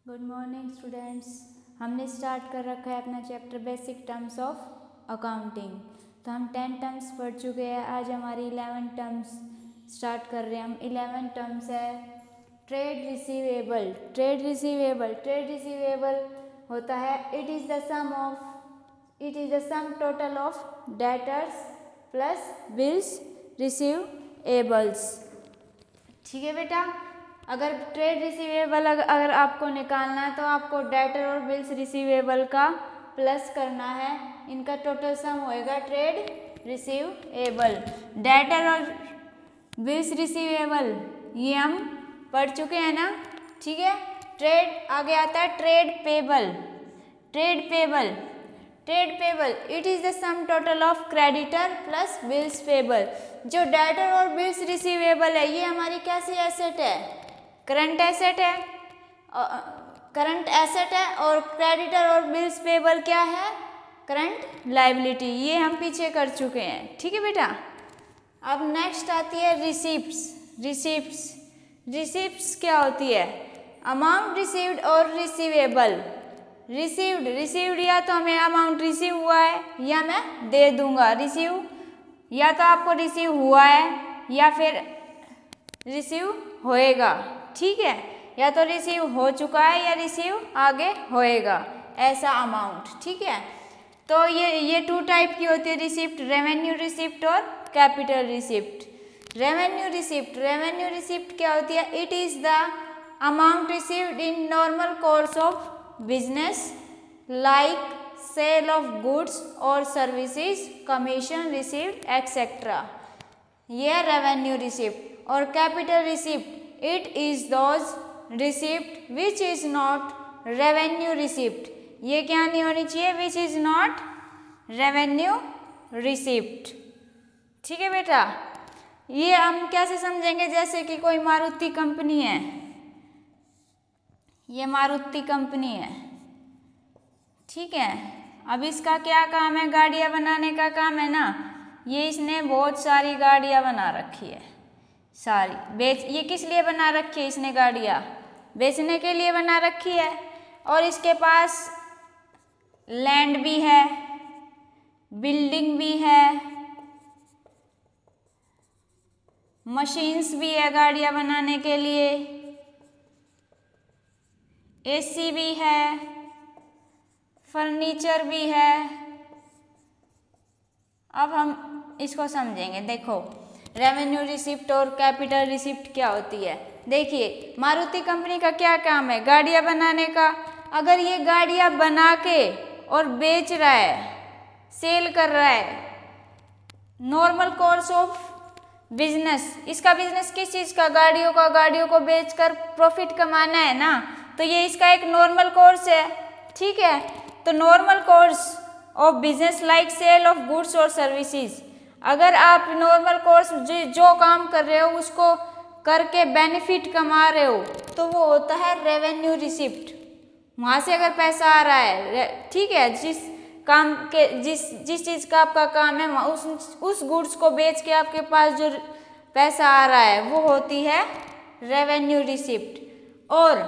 Good morning students. हमने start कर रखा है अपना chapter basic terms of accounting. तो हम 10 टर्म्स पढ़ चुके हैं। आज हमारी 11 टर्म्स स्टार्ट कर रहे हैं। हम 11 टर्म्स है ट्रेड रिसीवेबल। ट्रेड रिसीवेबल होता है it is the sum total of debtors plus bills receivables. ठीक है बेटा, अगर ट्रेड रिसीवेबल अगर आपको निकालना है तो आपको डेटर और बिल्स रिसीवेबल का प्लस करना है। इनका टोटल सम होएगा ट्रेड रिसीवेबल। डेटर और बिल्स रिसीवेबल ये हम पढ़ चुके हैं ना। ठीक है, ट्रेड आगे आता है trade payable. It is the sum total of creditor plus bills payable. जो डेटर और बिल्स रिसीवेबल है ये हमारी कैसी एसेट है? करंट एसेट है। और क्रेडिटर और बिल्स पेबल क्या है? Current liability. ये हम पीछे कर चुके हैं। ठीक है बेटा, अब नेक्स्ट आती है रिसीप्ट्स क्या होती है? अमाउंट रिसीव्ड और रिसीवेबल। रिसीव्ड या तो हमें अमाउंट रिसीव हुआ है या मैं दे दूंगा। रिसीव या तो आपको रिसीव हुआ है या फिर रिसीव होएगा। ठीक है, या तो रिसीव हो चुका है या रिसीव आगे होएगा, ऐसा अमाउंट। ठीक है, तो ये 2 टाइप की होती है रिसिप्ट, रेवेन्यू रिसिप्ट और कैपिटल रिसिप्ट। रेवेन्यू रिसिप्ट क्या होती है? It is the amount received in normal course of business like sale of goods और सर्विसेज, कमीशन रिसीव्ड एक्सेट्रा। ये है रेवेन्यू रिसिप्ट। और capital receipt it is those receipt which is not revenue receipt. ये क्या नहीं होनी चाहिए? Which is not revenue receipt. ठीक है बेटा, ये हम कैसे समझेंगे? जैसे कि कोई मारुति कंपनी है, ये मारुति कंपनी है। ठीक है, अब इसका क्या काम है? गाड़ियां बनाने का काम है ना। ये इसने बहुत सारी गाड़ियां बना रखी है, सारी ये किस लिए बना रखी है? इसने गाड़ियां बेचने के लिए बना रखी है। और इसके पास लैंड भी है, बिल्डिंग भी है, मशीन्स भी है गाड़ियां बनाने के लिए, एसी भी है, फर्नीचर भी है। अब हम इसको समझेंगे। देखो, रेवेन्यू रिसिप्ट और कैपिटल रिसिप्ट क्या होती है? देखिए, मारुति कंपनी का क्या काम है? गाड़ियां बनाने का। अगर ये गाड़ियां बना के और बेच रहा है, सेल कर रहा है, नॉर्मल कोर्स ऑफ बिजनेस, इसका बिजनेस किस चीज़ का? गाड़ियों को बेचकर प्रॉफिट कमाना है ना। तो ये इसका एक नॉर्मल कोर्स है। ठीक है, तो normal course of business like sale of goods और सर्विसेज। अगर आप नॉर्मल कोर्स जो काम कर रहे हो उसको करके बेनिफिट कमा रहे हो तो वो होता है रेवेन्यू रिसिप्ट। वहाँ से अगर पैसा आ रहा है, ठीक है, जिस चीज़ का आपका काम है उस गुड्स को बेच के आपके पास जो पैसा आ रहा है वो होती है रेवेन्यू रिसिप्ट। और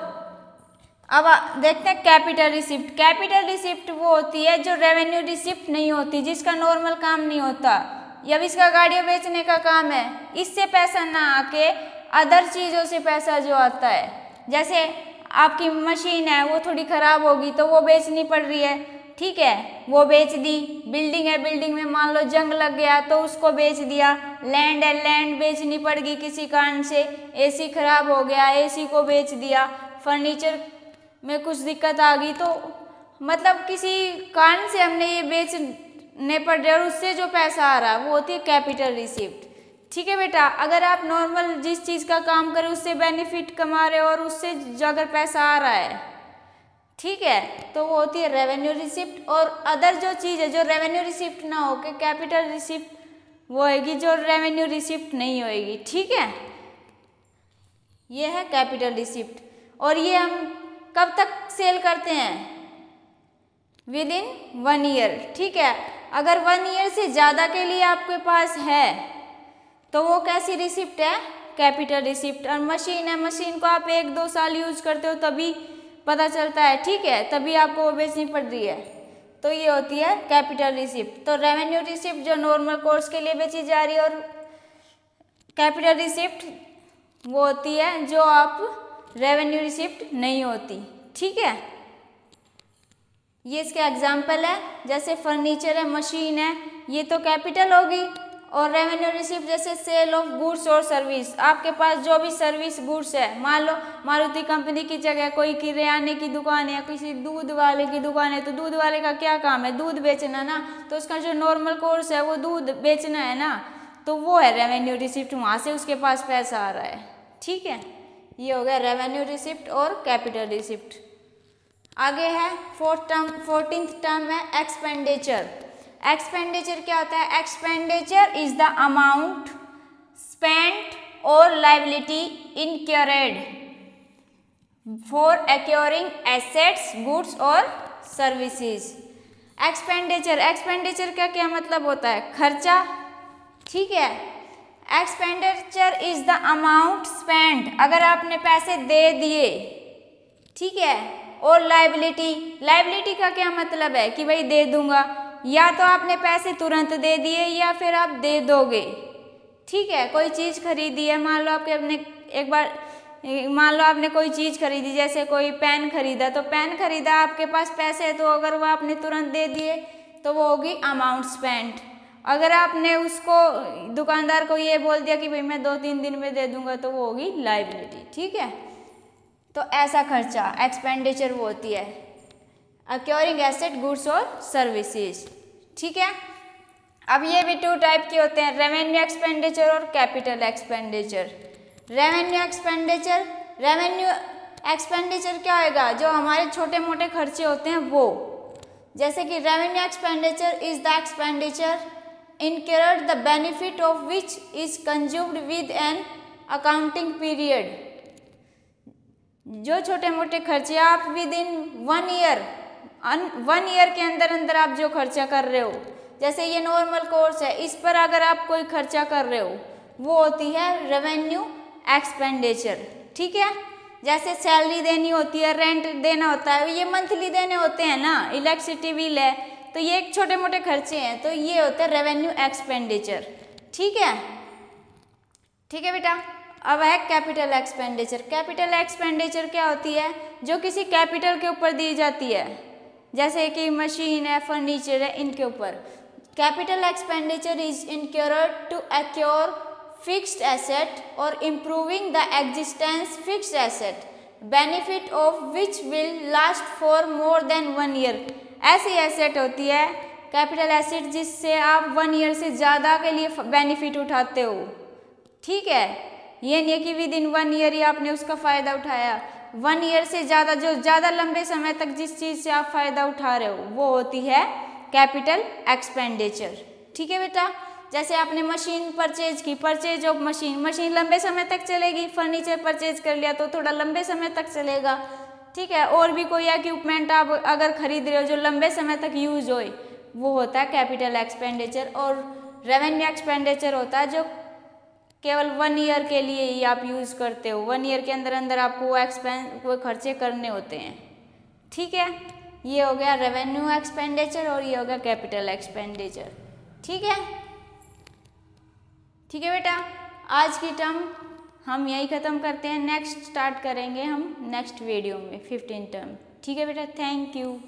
अब देखते हैं कैपिटल रिसिप्ट। कैपिटल रिसिप्ट वो होती है जो रेवेन्यू रिसिप्ट नहीं होती, जिसका नॉर्मल काम नहीं होता, या इसका गाड़ियाँ बेचने का काम है। इससे पैसा ना आके अदर चीज़ों से पैसा जो आता है, जैसे आपकी मशीन है वो थोड़ी ख़राब होगी तो वो बेचनी पड़ रही है। ठीक है, वो बेच दी। बिल्डिंग है, बिल्डिंग में मान लो जंग लग गया तो उसको बेच दिया। लैंड है, लैंड बेचनी पड़ गई किसी कारण से। एसी खराब हो गया, एसी को बेच दिया। फर्नीचर में कुछ दिक्कत आ गई तो मतलब किसी कारण से हमने ये बेचने पड़ रहे और उससे जो पैसा आ रहा है वो होती है कैपिटल रिसिप्ट। ठीक है बेटा, अगर आप नॉर्मल जिस चीज़ का काम करें उससे बेनिफिट कमा रहे हो और उससे जो अगर पैसा आ रहा है, ठीक है, तो वो होती है रेवेन्यू रिसिप्ट। और अदर जो चीज़ है जो रेवेन्यू रिसिप्ट ना हो के कैपिटल रिसिप्ट वो होगी जो रेवेन्यू रिसिप्ट नहीं होएगी। ठीक है, ये है कैपिटल रिसिप्ट। और ये हम कब तक सेल करते हैं? With in 1 year. ठीक है, अगर 1 ईयर से ज़्यादा के लिए आपके पास है तो वो कैसी रिसिप्ट है? Capital receipt. और मशीन है, मशीन को आप 1-2 साल यूज करते हो तभी पता चलता है, ठीक है, तभी आपको वो बेचनी पड़ रही है, तो ये होती है कैपिटल रिसिप्ट। तो रेवेन्यू रिसिप्ट जो नॉर्मल कोर्स के लिए बेची जा रही है, और कैपिटल रिसिप्ट वो होती है जो आप रेवेन्यू रिसिप्ट नहीं होती, ठीक है। ये इसके एग्जाम्पल है, जैसे फर्नीचर है, मशीन है, ये तो कैपिटल होगी। और रेवेन्यू रिसिप्ट जैसे सेल ऑफ गुड्स और सर्विस, आपके पास जो भी सर्विस गुड्स है, मान लो मारुति कंपनी की जगह कोई किराने की दुकान है, किसी दूध वाले की दुकान है, तो दूध वाले का क्या काम है, दूध बेचना ना, तो उसका जो नॉर्मल कोर्स है वो दूध बेचना है ना, तो वो है रेवेन्यू रिसिप्ट, वहाँ से उसके पास पैसा आ रहा है, ठीक है। ये हो गया रेवेन्यू रिसिप्ट और कैपिटल रिसिप्ट। आगे है 14th टर्म है एक्सपेंडिचर। एक्सपेंडिचर क्या होता है? Expenditure is the amount spent और liability incurred for acquiring assets, goods और सर्विसेज। एक्सपेंडिचर का क्या मतलब होता है? खर्चा, ठीक है। Expenditure is the amount spend, अगर आपने पैसे दे दिए, ठीक है। और लायबिलिटी का क्या मतलब है कि भाई दे दूंगा, या तो आपने पैसे तुरंत दे दिए या फिर आप दे दोगे, ठीक है। कोई चीज़ खरीदी है, मान लो आपने कोई चीज़ खरीदी, जैसे कोई पेन खरीदा, तो पेन खरीदा, आपके पास पैसे है, तो अगर वो आपने तुरंत दे दिए तो वो होगी अमाउंट स्पेंट। अगर आपने उसको दुकानदार को ये बोल दिया कि भाई मैं 2-3 दिन में दे दूंगा, तो वो होगी लायबिलिटी, ठीक है। तो ऐसा खर्चा एक्सपेंडिचर वो होती है, एक्वायरिंग एसेट, गुड्स और सर्विसेज, ठीक है। अब ये भी 2 टाइप के होते हैं, रेवेन्यू एक्सपेंडिचर और कैपिटल एक्सपेंडिचर। रेवेन्यू एक्सपेंडिचर क्या होगा? जो हमारे छोटे मोटे खर्चे होते हैं वो, जैसे कि revenue expenditure is the expenditure incurred the benefit of which is consumed with an accounting period। जो छोटे मोटे खर्चे आप विद इन 1 ईयर के अंदर आप जो खर्चा कर रहे हो, जैसे ये नॉर्मल कोर्स है, इस पर अगर आप कोई खर्चा कर रहे हो, वो होती है रेवेन्यू एक्सपेंडिचर, ठीक है। जैसे सैलरी देनी होती है, रेंट देना होता है, ये मंथली देने होते हैं ना, इलेक्ट्रिसिटी बिल है, तो ये एक छोटे मोटे खर्चे हैं, तो ये होते हैं रेवेन्यू एक्सपेंडिचर, ठीक है। ठीक है बेटा। अब है कैपिटल एक्सपेंडिचर। कैपिटल एक्सपेंडिचर क्या होती है? जो किसी कैपिटल के ऊपर दी जाती है, जैसे कि मशीन है, फर्नीचर है, इनके ऊपर। Capital expenditure is incurred to acquire fixed asset और improving the existence fixed asset, benefit of which will last for more than 1 year. ऐसी एसेट होती है कैपिटल एसेट जिससे आप 1 ईयर से ज़्यादा के लिए बेनिफिट उठाते हो, ठीक है। ये नहीं है कि विद इन 1 ईयर ही आपने उसका फ़ायदा उठाया, 1 ईयर से ज़्यादा, जो ज़्यादा लंबे समय तक जिस चीज़ से आप फ़ायदा उठा रहे हो, वो होती है कैपिटल एक्सपेंडिचर, ठीक है बेटा। जैसे आपने मशीन परचेज की, परचेज ऑफ मशीन लंबे समय तक चलेगी, फर्नीचर परचेज कर लिया तो थोड़ा लंबे समय तक चलेगा, ठीक है। और भी कोई इक्विपमेंट आप अगर खरीद रहे हो जो लंबे समय तक यूज होए, वो होता है कैपिटल एक्सपेंडिचर। और रेवेन्यू एक्सपेंडिचर होता है जो केवल 1 ईयर के लिए ही आप यूज़ करते हो, 1 ईयर के अंदर आपको वो खर्चे करने होते हैं, ठीक है। ये हो गया रेवेन्यू एक्सपेंडिचर और ये हो गया कैपिटल एक्सपेंडिचर, ठीक है। ठीक है बेटा, आज की टर्म हम यही ख़त्म करते हैं, नेक्स्ट स्टार्ट करेंगे हम नेक्स्ट वीडियो में 15 टर्म, ठीक है बेटा। Thank you.